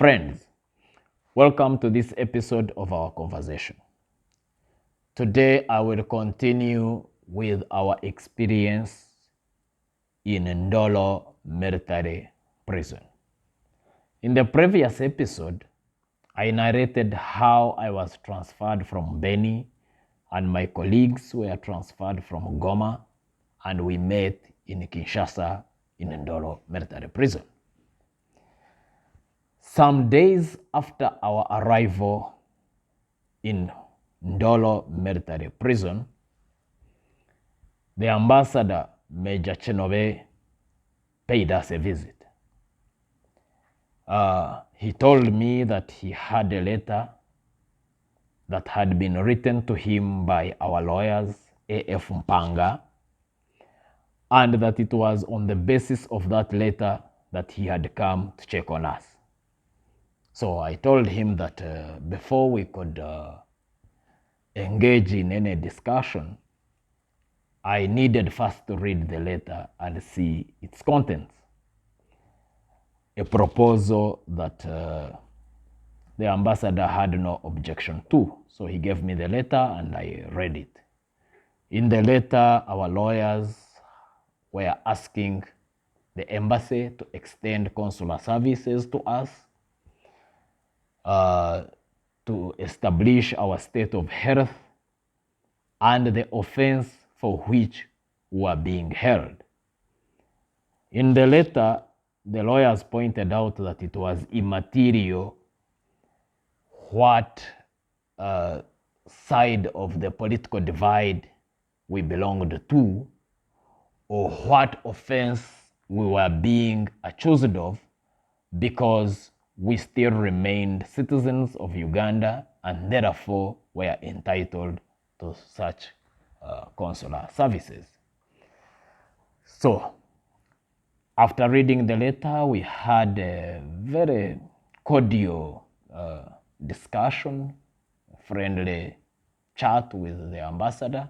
Friends, welcome to this episode of our conversation. Today, I will continue with our experience in Ndolo Military Prison. In the previous episode, I narrated how I was transferred from Beni and my colleagues were transferred from Goma, and we met in Kinshasa in Ndolo Military Prison. Some days after our arrival in Ndolo Military Prison, the ambassador, Major Chenobe, paid us a visit. He told me that he had a letter that had been written to him by our lawyers, A.F. Mpanga, and that it was on the basis of that letter that he had come to check on us. So I told him that before we could engage in any discussion, I needed first to read the letter and see its contents. A proposal that the ambassador had no objection to. So he gave me the letter and I read it. In the letter, our lawyers were asking the embassy to extend consular services to us, to establish our state of health and the offense for which we are being held. In the letter, the lawyers pointed out that it was immaterial what side of the political divide we belonged to or what offense we were being accused of, because we still remained citizens of Uganda and therefore were entitled to such consular services. So, after reading the letter, we had a very cordial discussion, friendly chat with the ambassador,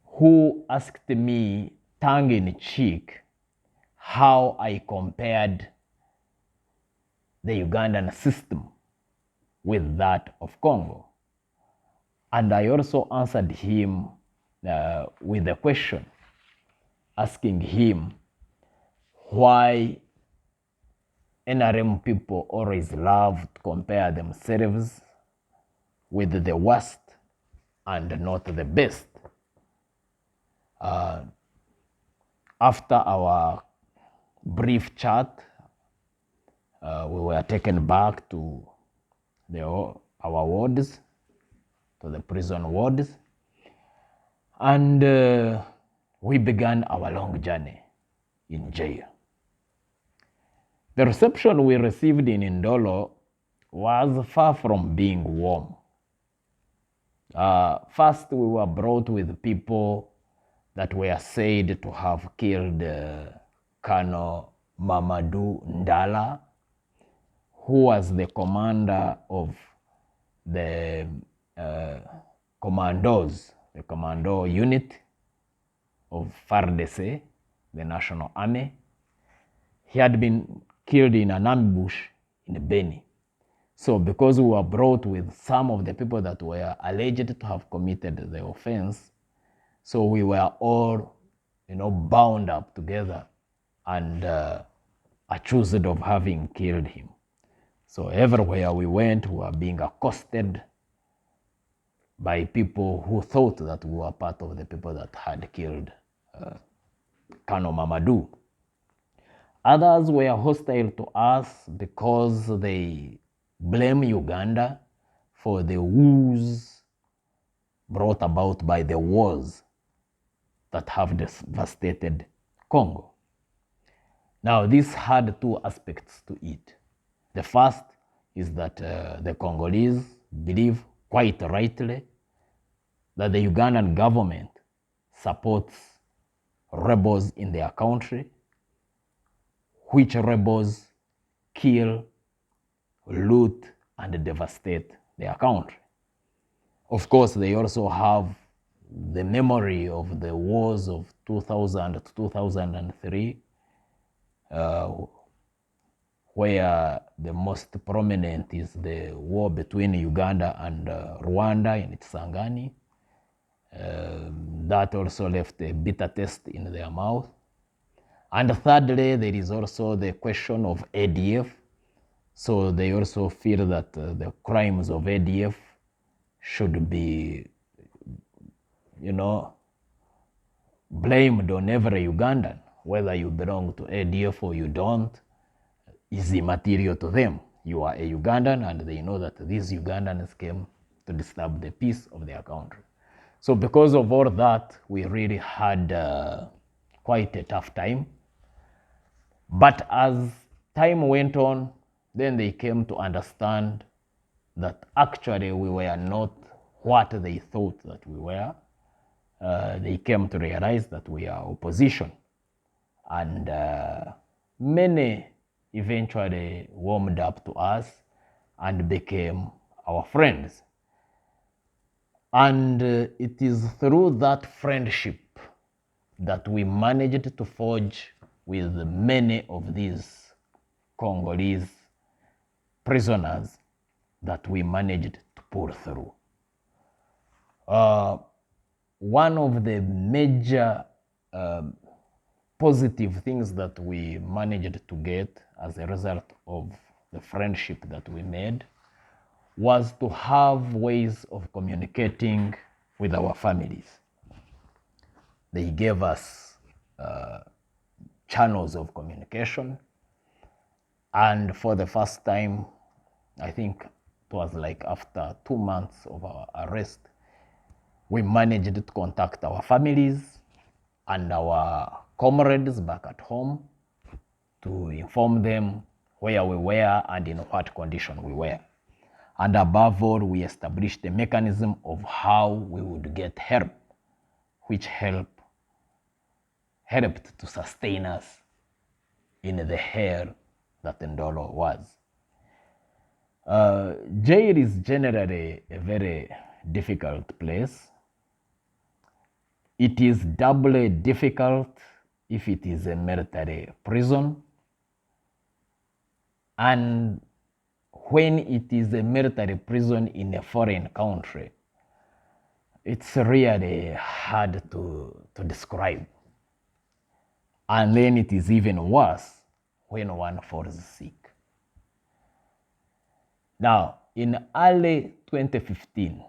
who asked me tongue in cheek how I compared the Ugandan system with that of Congo. And I also answered him with a question, asking him why NRM people always love to compare themselves with the worst and not the best. After our brief chat, we were taken back to our wards, to the prison wards, and we began our long journey in jail. The reception we received in Ndolo was far from being warm. First, we were brought with people that were said to have killed Colonel Mamadou Ndala, who was the commander of the commandos, the commando unit of FARDC, the National Army. He had been killed in an ambush in Beni. So because we were brought with some of the people that were alleged to have committed the offense, so we were all, bound up together and accused of having killed him. So everywhere we went, we were being accosted by people who thought that we were part of the people that had killed Colonel Mamadou. Others were hostile to us because they blame Uganda for the woes brought about by the wars that have devastated Congo. Now, this had two aspects to it. The first is that the Congolese believe quite rightly that the Ugandan government supports rebels in their country, which rebels kill, loot, and devastate their country. Of course, they also have the memory of the wars of 2000 to 2003, where the most prominent is the war between Uganda and Rwanda in Kisangani. That also left a bitter taste in their mouth. And thirdly, there is also the question of ADF. So they also feel that the crimes of ADF should be, blamed on every Ugandan. Whether you belong to ADF or you don't is immaterial to them. You are a Ugandan, and they know that these Ugandans came to disturb the peace of their country. So because of all that, we really had quite a tough time. But as time went on, then they came to understand that actually we were not what they thought that we were. They came to realize that we are opposition. And many eventually warmed up to us and became our friends. And it is through that friendship that we managed to forge with many of these Congolese prisoners that we managed to pull through. One of the major positive things that we managed to get as a result of the friendship that we made was to have ways of communicating with our families. They gave us channels of communication. And for the first time, I think it was like after 2 months of our arrest, we managed to contact our families and our comrades back at home to inform them where we were and in what condition we were. And above all, we established a mechanism of how we would get help, which helped to sustain us in the hell that Ndolo was. Jail is generally a very difficult place. It is doubly difficult if it is a military prison. And when it is a military prison in a foreign country, it's really hard to describe. And then it is even worse when one falls sick. Now, in early 2015,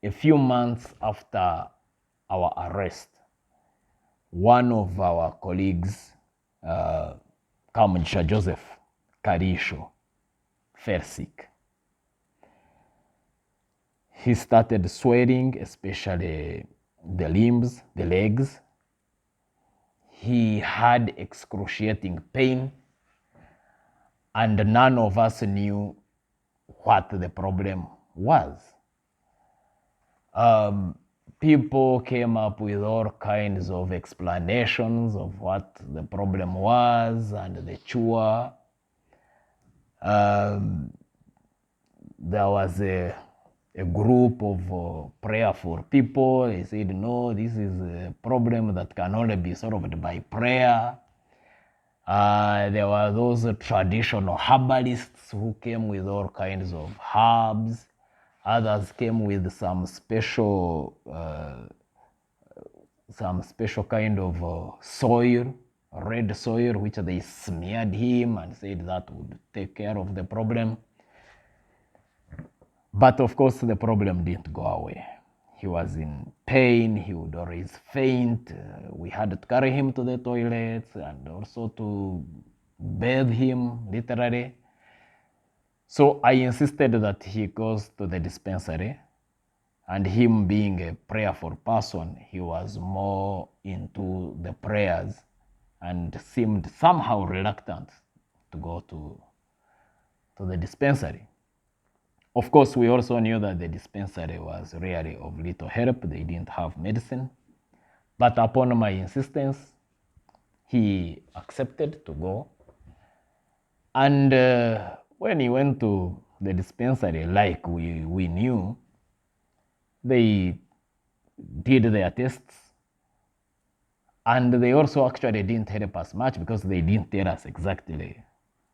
a few months after our arrest, one of our colleagues, Kamugisha Joseph Karisho, fell sick. He started sweating, especially the limbs, the legs. He had excruciating pain, and none of us knew what the problem was. People came up with all kinds of explanations of what the problem was and the cure. There was a group of prayerful people. They said, no, this is a problem that can only be solved by prayer. There were those traditional herbalists who came with all kinds of herbs. Others came with some special kind of soil, red soil, which they smeared him and said that would take care of the problem. But of course, the problem didn't go away. He was in pain. He would always faint. We had to carry him to the toilets and also to bathe him, literally. So I insisted that he goes to the dispensary, and him being a prayerful person, he was more into the prayers and seemed somehow reluctant to go to the dispensary. Of course, we also knew that the dispensary was really of little help. They didn't have medicine. But upon my insistence, he accepted to go. And when he went to the dispensary, like we knew, they did their tests. And they also actually didn't help us much because they didn't tell us exactly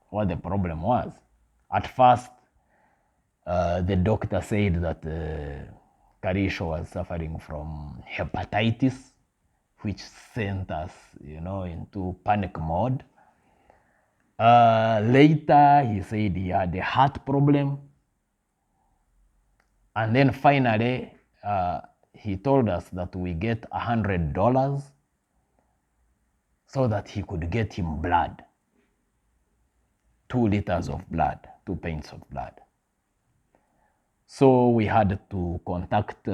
what the problem was. At first, the doctor said that Karisho was suffering from hepatitis, which sent us, into panic mode. Later, he said he had a heart problem. And then finally, he told us that we get $100 so that he could get him blood. 2 liters of blood, 2 pints of blood. So we had to contact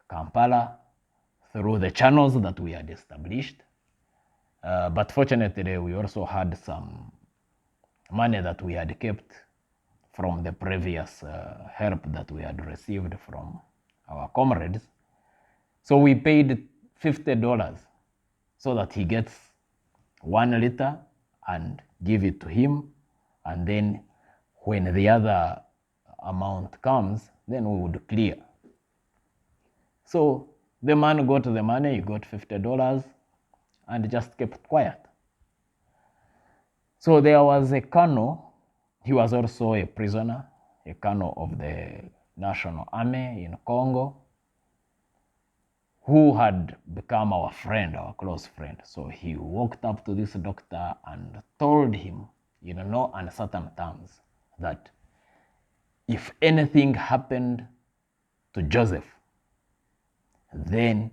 Kampala through the channels that we had established. But fortunately, we also had some money that we had kept from the previous help that we had received from our comrades. So we paid $50 so that he gets 1 liter and give it to him. And then when the other amount comes, then we would clear. So the man got the money, he got $50 and just kept quiet. So there was a colonel, he was also a prisoner, a colonel of the National Army in Congo, who had become our friend, our close friend. So he walked up to this doctor and told him in no uncertain terms that if anything happened to Joseph, then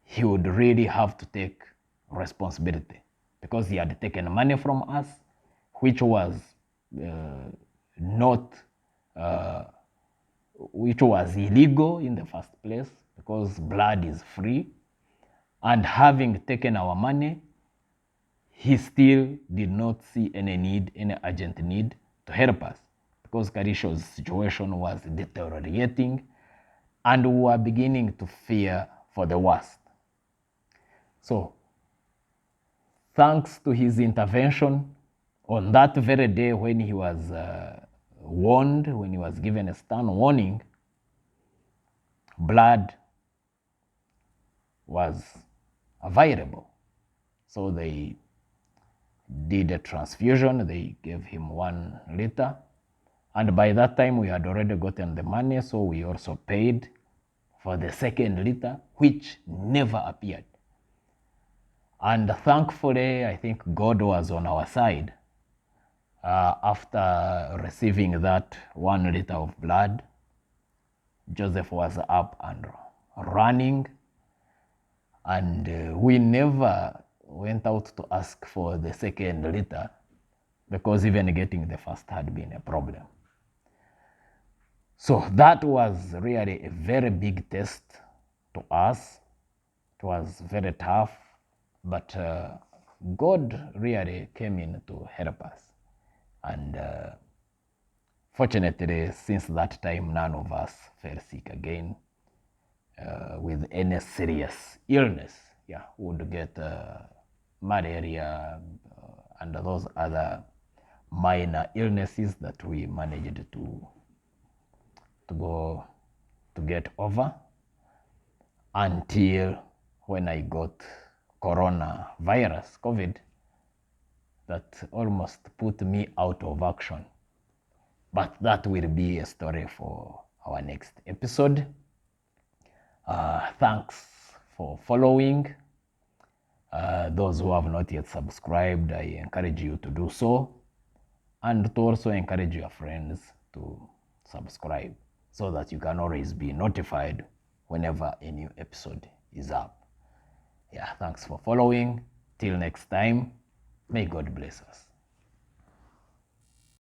he would really have to take responsibility because he had taken money from us, which was which was illegal in the first place because blood is free. And having taken our money, he still did not see any urgent need to help us because Karisho's situation was deteriorating and we were beginning to fear for the worst. So, thanks to his intervention, on that very day when he was warned, when he was given a stern warning, blood was available. So they did a transfusion, they gave him 1 liter. And by that time, we had already gotten the money, so we also paid for the 2nd liter, which never appeared. And thankfully, I think God was on our side. After receiving that 1 liter of blood, Joseph was up and running. And we never went out to ask for the 2nd liter because even getting the first had been a problem. So that was really a very big test to us. It was very tough, but God really came in to help us. And fortunately, since that time, none of us fell sick again with any serious illness. Yeah, would get malaria and those other minor illnesses that we managed to get over until when I got coronavirus, COVID, that almost put me out of action. But that will be a story for our next episode. Thanks for following. Those who have not yet subscribed, I encourage you to do so, and to also encourage your friends to subscribe so that you can always be notified whenever a new episode is up. Yeah, thanks for following. Till next time, may God bless us.